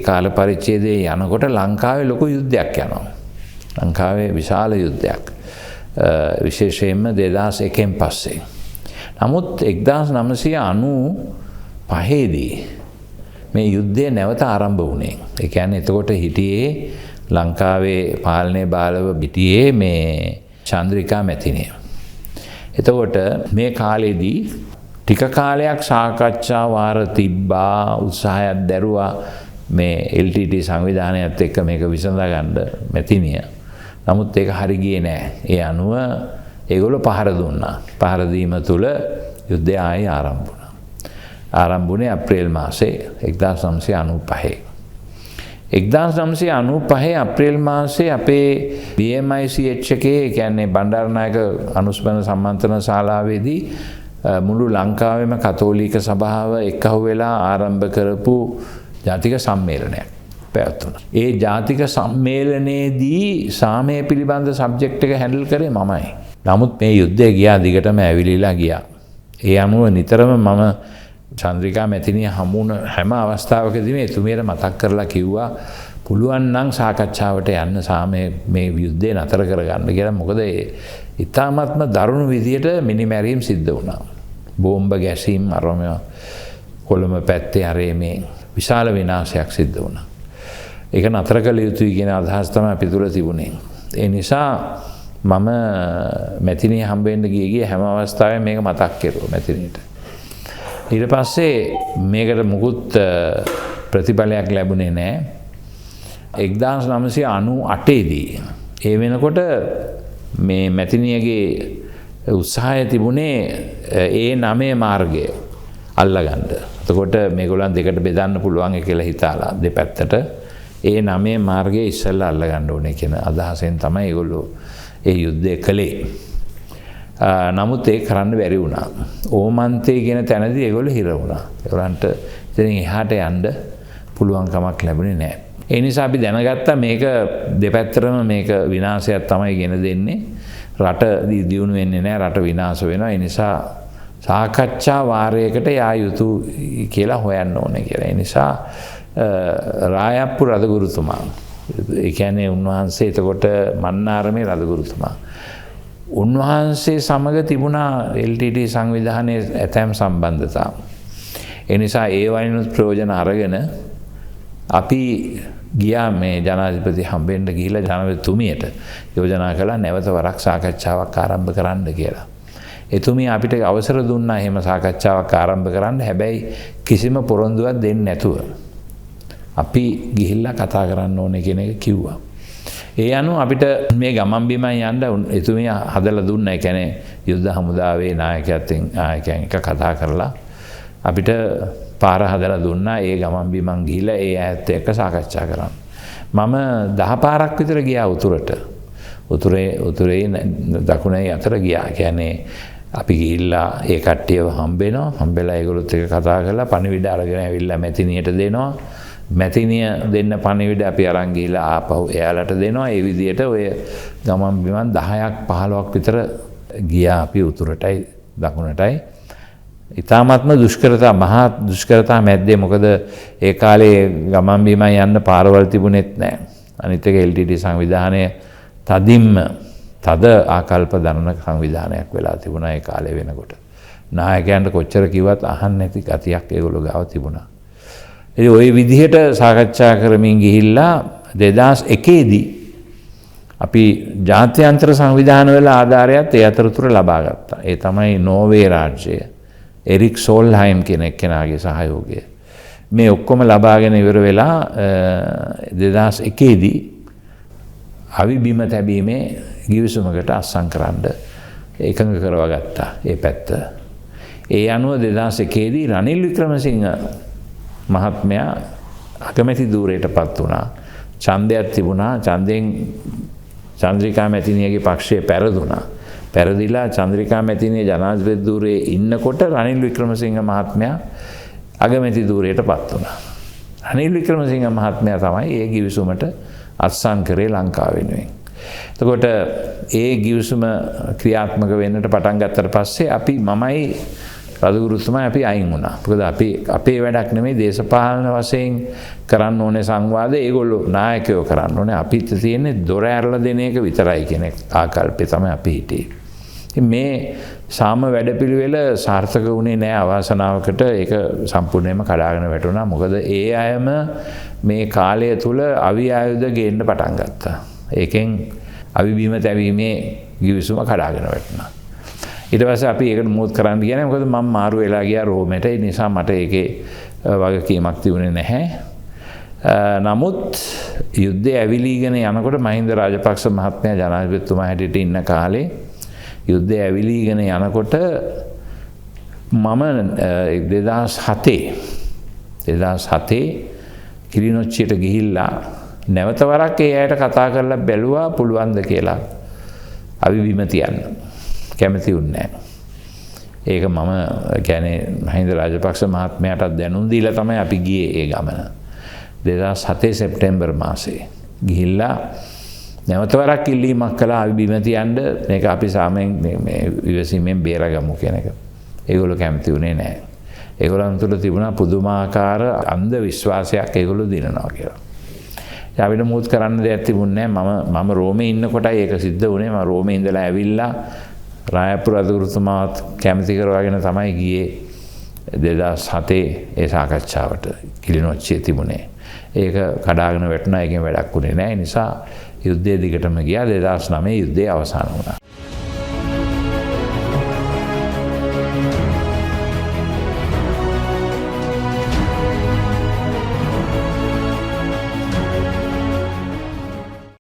කාල පරිච්ඡේදයේ යනකොට ලංකාවේ ලොකු යුද්ධයක් යනවා. ලංකාවේ විශාල යුද්ධයක්. විශේෂයෙන්ම 2001න් පස්සේ. නමුත් 1995 දී මේ යුද්ධය නැවත ආරම්භ වුණේ. ඒ කියන්නේ එතකොට හිටියේ ලංකාවේ පාලනය බාලව පිටියේ මේ චන්ද්‍රිකා මැතිණිය. එතකොට මේ කාලෙදී ටික කාලයක් සාකච්ඡා වාර තිබ්බා, උත්සාහයක් දැරුවා මේ LTT සංවිධානයත් එක්ක මේක විසඳා ගන්න මැතිණිය. නමුත් ඒක හරි ගියේ නෑ. ඒ අනුව ඒගොල්ලෝ පහර දුන්නා. පහර දීම තුල යුද්ධය ආයෙ ආරම්භ වුණා. ආරම්භ වුණේ අප්‍රේල් මාසේ 1995. 1995 අප්‍රේල් මාසේ අපේ BMICH එකේ කියන්නේ බණ්ඩාරනායක අනුස්මරණ සම්මන්ත්‍රණ ශාලාවේදී මුළු ලංකාවේම කතෝලික සභාව එකහුව වෙලා ආරම්භ කරපු ජාතික සම්මේලනයක් පැවැත්වුණා. ඒ ජාතික සම්මේලනයේදී සාමය පිළිබඳ සබ්ජෙක්ට් එක හැන්ඩල් කරේ මමයි. නමුත් මේ යුද්ධය ගියා දිගටම ඇවිලිලා ගියා. ඒ අනුව නිතරම මම චන්ද්‍රිකා මැතිණිය හමුුණ හැම අවස්ථාවකදීම එතුමියට මතක් කරලා කිව්වා පුළුවන් නම් සාකච්ඡාවට යන්න සාමය මේ යුද්ධය නතර කරගන්න කියලා. මොකද ඉතාමත්ම දරුණු විදියට මිනිමැරීම් සිද්ධ වුණා. බෝම්බ ගැසීම් අරම කොළඹ පැත්තේ අරේ මේ විශාල විනාශයක් සිද්ධ වුණා. ඒක නතර කළ යුතුයි කියන අදහස් තමයි අපි තුල තිබුණේ. ඒ නිසා මම මැතිණිය හම්බ වෙන්න ගියේ හැම අවස්ථාවෙම මේක මතක් කරුවා මැතිණියට. ඊට පස්සේ මේකට මුකුත් ප්‍රතිඵලයක් ලැබුණේ නැහැ. 1998 දී ඒ වෙනකොට මේ මැතිණියගේ උත්සාහය තිබුණේ ඒ 9 මාර්ගය අල්ලගන්න. එතකොට මේගොල්ලන් දෙකට බෙදන්න පුළුවන් කියලා හිතාලා දෙපැත්තට ඒ 9 මාර්ගයේ ඉස්සෙල්ලා අල්ලගන්න ඕනේ කියන අදහසෙන් තමයි ඒගොල්ලෝ ඒ යුද්ධය කළේ. නමුත් ඒක කරන්න බැරි වුණා. ඕමන්තේ කියන තැනදී ඒගොල්ලෝ හිර වුණා. ඒගොල්ලන්ට ඉතින් එහාට යන්න පුළුවන් කමක් ලැබුණේ නැහැ. ඒ නිසා අපි දැනගත්තා මේක දෙපැත්තටම මේක විනාශයක් තමයි ගෙන දෙන්නේ. රට දියුණු වෙන්නේ නැහැ, රට විනාශ වෙනවා. ඒ නිසා සාකච්ඡා වාරයකට යා යුතු කියලා හොයන්න ඕනේ කියලා. ඒ නිසා රායප්පු රදගුරුතුමා, ඒ කියන්නේ උන්වහන්සේ එතකොට මන්නාරමේ රදගුරුතුමා, උන්වහන්සේ සමග තිබුණා LTT සංවිධානයේ ඇතැම් සම්බන්ධතා. ඒ නිසා ඒ වයින්ුත් ප්‍රයෝජන අරගෙන අපි ගියා මේ ජනාධිපති හම්බෙන්න ගිහිල්ලා ජනාධිපතිතුමියට යෝජනා කළා නැවත වරක් සාකච්ඡාවක් ආරම්භ කරන්න කියලා. එතුමිය අපිට අවසර දුන්නා එහෙම සාකච්ඡාවක් ආරම්භ කරන්න. හැබැයි කිසිම පොරොන්දුවක් දෙන්නේ නැතුව අපි ගිහිල්ලා කතා කරන්න ඕනේ කියන එක කිව්වා. ඒ අනුව අපිට මේ ගමන් බිමන් යන්න එතුමිය හදලා දුන්නා. ඒ කියන්නේ යුද්ධ හමුදාවේ නායකයන් එක කතා කරලා අපිට පාර හදලා දුන්නා. ඒ ගමන් බිමන් ගිහිල්ලා ඒ ඈත් එක්ක සාකච්ඡා කරන්න. මම 10 පාරක් විතර ගියා උතුරට. උතුරේ දකුණේ අතර ගියා. කියන්නේ අපි ගිහිල්ලා ඒ කට්ටියව හම්බෙනවා. හම්බෙලා ඒගොල්ලොත් එක්ක කතා කරලා පණිවිඩ අරගෙන ඇවිල්ලා මැතිණියට දෙනවා. මැතිණිය දෙන්න පණිවිඩ අපි අරන් ගිහිල්ලා ආපහු එයාලට දෙනවා. ඒ විදිහට ඔය ගමන් බිමන් 10ක් 15ක් විතර ගියා අපි උතුරටයි දකුණටයි. ඉතාමත්ම දුෂ්කරතා, මහා දුෂ්කරතා මැද්දේ. මොකද ඒ කාලේ ගමන් බිමන් යන්න පාරවල් තිබුණෙත් නැහැ. අනිත් එක LTT සංවිධානය තදින්ම තද ආකල්ප දරන සංවිධානයක් වෙලා තිබුණා ඒ කාලේ වෙනකොට. නායකයන්ට කොච්චර කිව්වත් අහන්න නැති ගතියක් ඒගොල්ලෝ ගාව තිබුණා. ඒ ওই විදිහට සාකච්ඡා කරමින් ගිහිල්ලා 2001 දී අපි ජාත්‍යන්තර සංවිධානවල ආධාරයත් ඒ අතරතුර ලබා ගත්තා. ඒ තමයි නෝර්වේ රාජ්‍යය, එරික් සෝල්හයිම් කියන එක්කෙනාගේ සහයෝගය. මේ ඔක්කොම ලබාගෙන ඉවර වෙලා 2001 දී අවි බිම තැබීමේ ගිවිසුමකට අත්සන් කරන්න එකඟ කරවා ගත්තා ඒ පැත්ත. ඒ අනුව 2001 දී රනිල් වික්‍රමසිංහ මහත්මයා අගමැති ධූරයටපත් වුණා. ඡන්දයක් තිබුණා. ඡන්දයෙන් චන්ද්‍රිකා මැතිණියගේ පක්ෂය පෙරදුනා. පෙරදිලා චන්ද්‍රිකා මැතිණිය ජනාධිපති ධූරයේ ඉන්නකොට රනිල් වික්‍රමසිංහ මහත්මයා අගමැති ධූරයටපත් වුණා. රනිල් වික්‍රමසිංහ මහත්මයා තමයි ඒ ගිවිසුමට අත්සන් කරේ ලංකාව වෙනුවෙන්. එතකොට ඒ ගිවිසුම ක්‍රියාත්මක වෙන්නට පටන් ගත්තට පස්සේ අපි මමයි රජගුරුතුමා අපි අයින් වුණා. මොකද අපි අපේ වැඩක් නෙමෙයි දේශපාලන වශයෙන් කරන්න ඕනේ සංවාදය. ඒගොල්ලෝ නායකයෝ කරන්න ඕනේ. අපිට තියෙන්නේ දොර ඇරලා දෙන එක විතරයි කියන ආකල්පේ තමයි අපි හිටියේ. ඉතින් මේ සාම වැඩපිළිවෙල සාර්ථක වුණේ නැහැ. අවාසනාවකට ඒක සම්පූර්ණයෙන්ම කඩාගෙන වැටුණා. මොකද ඒ අයම මේ කාලය තුල අවි ආයුධ ගේන්න පටන් ගත්තා. ඒකෙන් අවි බීම තැවීමේ ගිවිසුම කඩාගෙන වැටුණා. ඊට පස්සේ අපි ඒකට මුහුත් කරන්න ගියා. මොකද මම මාරු වෙලා ගියා රෝමෙට. ඒ නිසා මට ඒකේ වගකීමක් තිබුණේ නැහැ. නමුත් යුද්ධය ඇවිලීගෙන යනකොට මහින්ද රාජපක්ෂ මහත්මයා ජනාධිපතිතුමා හැටියට ඉන්න කාලේ යුද්ධය ඇවිලීගෙන යනකොට මම 2007 කිලිනොච්චියට ගිහිල්ලා නැවත වරක් ඒ අයට කතා කරලා බැලුවා පුළුවන්ද කියලා අවිබිම තියන්න. කැමති වුණේ නැහැ. ඒක මම කියන්නේ මහින්ද රාජපක්ෂ මහත්මයාට දැනුම් දීලා තමයි අපි ගියේ ඒ ගමන. 2007 සැප්තැම්බර් මාසේ ගිහිල්ලා නැවත වරක් ඉල්ලීමක් කළා අවිබිම තියන්න මේක අපි සාමයෙන් මේ විවසීමෙන් බේරගමු කියන එක. ඒගොල්ලෝ කැමති වුණේ නැහැ. ඒගොල්ලන් තුළ තිබුණා පුදුමාකාර අන්ධ විශ්වාසයක් ඒගොල්ලෝ දිනනවා කියලා. අපිට මුහුත් කරන්න දෙයක් තිබුණේ නැහැ. මම රෝමේ ඉන්නකොටයි ඒක සිද්ධ වුණේ. මම රෝමේ ඉඳලා ඇවිල්ලා රායපුර අධිකෘතුමාත් කැමති කරවාගෙන තමයි ගියේ 2007 ඒ සාකච්ඡාවට කිලිනොච්චියේ තිබුණේ. ඒක කඩාගෙන වැටුණා. ඒකෙන් වැඩක් වුණේ නැහැ. ඒ නිසා යුද්ධය දිගටම ගියා. 2009 යුද්ධය අවසන් වුණා.